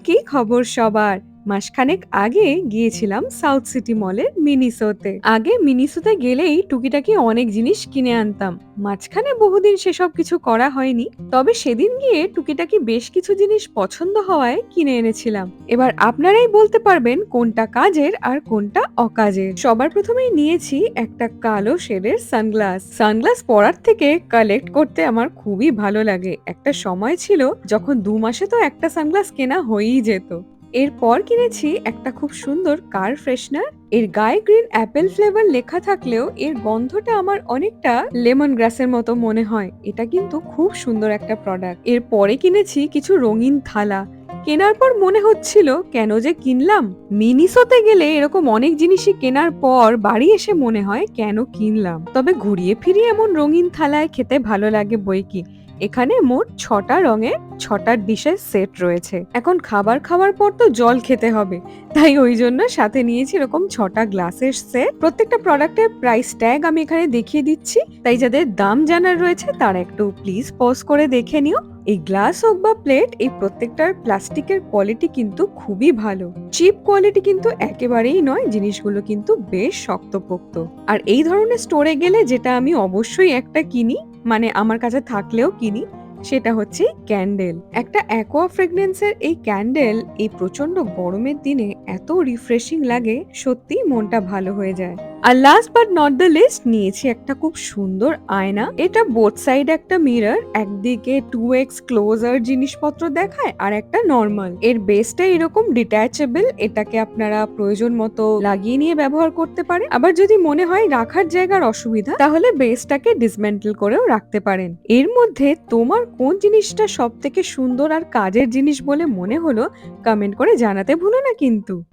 কি খবর সবার? মাসখানেক আগে গিয়েছিলাম সাউথ সিটি মলের মিনিসোতে। আগে মিনিসোতে গেলেই টুকিটাকি অনেক জিনিস কিনে আনতাম। মাঝখানে বহুদিন সেসব কিছু করা হয়নি। তবে সেদিন গিয়ে টুকিটাকি বেশ কিছু জিনিস পছন্দ হওয়ায় কিনে এনেছিলাম। এবার আপনারাই বলতে পারবেন কোনটা কাজের আর কোনটা অকাজের। সবার প্রথমেই নিয়েছি একটা কালো শেডের সানগ্লাস। সানগ্লাস পরার থেকে কালেক্ট করতে আমার খুবই ভালো লাগে। একটা সময় ছিল যখন ২ মাসে তো একটা সানগ্লাস কেনা হয়েই যেত। এরপর কিনেছি একটা খুব সুন্দর কার ফ্রেশনার। এর গায়ে গ্রিন অ্যাপেল ফ্লেভার লেখা থাকলেও এর গন্ধটা আমার অনেকটা লেমন গ্রাসের মতো মনে হয়। এটা কিন্তু খুব সুন্দর একটা প্রোডাক্ট। এরপরে কিনেছি কিছু রঙিন থালা। কেনার পর মনে হচ্ছিল কেন যে কিনলাম। মিনিসোতে গেলে এরকম অনেক জিনিসই কেনার পর বাড়ি এসে মনে হয় কেন কিনলাম। তবে ঘুরিয়ে ফিরিয়ে এমন রঙিন থালায় খেতে ভালো লাগে বইকি। এখানে মোট ৬টা রঙের ৬টা ডিশের সেট রয়েছে। এখন খাবার খাওয়ার পর তো জল খেতে হবে, তাই ওই জন্য সাথে নিয়েছি এরকম ৬টা গ্লাসের সেট। প্রত্যেকটা প্রোডাক্টের প্রাইস ট্যাগ আমি এখানে দেখিয়ে দিচ্ছি, তাই যাদের দাম জানার রয়েছে তারা একটু প্লিজ পজ করে দেখে নিও। এই গ্লাস হোক বা প্লেট, এই প্রত্যেকটার প্লাস্টিকের কোয়ালিটি কিন্তু খুবই ভালো। চিপ কোয়ালিটি কিন্তু একেবারেই নয়, জিনিসগুলো কিন্তু বেশ শক্তপোক্ত। আর এই ধরনের স্টোরে গেলে যেটা আমি অবশ্যই একটা কিনি, মানে আমার কাছে থাকলেও কিনি, সেটা হচ্ছে ক্যান্ডেল। একটা অ্যাকোয়া ফ্রেগনেন্সের এই ক্যান্ডেল এই প্রচন্ড গরমের দিনে এত রিফ্রেশিং লাগে, সত্যি মনটা ভালো হয়ে যায়। আর last but not the least নিয়েছি একটা খুব সুন্দর আয়না। এটা বোথ সাইড একটা মিরর, একদিকে 2x ক্লোজার জিনিসপত্র দেখায় আর একটা নর্মাল। এর বেসটা এরকম ডিট্যাচেবল, এটাকে আপনারা প্রয়োজন মতো লাগিয়ে নিয়ে ব্যবহার করতে পারেন। আবার যদি মনে হয় রাখার জায়গার অসুবিধা, তাহলে বেসটাকে ডিসমেন্টল করেও রাখতে পারেন। এর মধ্যে তোমার কোন জিনিসটা সব থেকে সুন্দর আর কাজের জিনিস বলে মনে হলো, কমেন্ট করে জানাতে ভুলো না কিন্তু।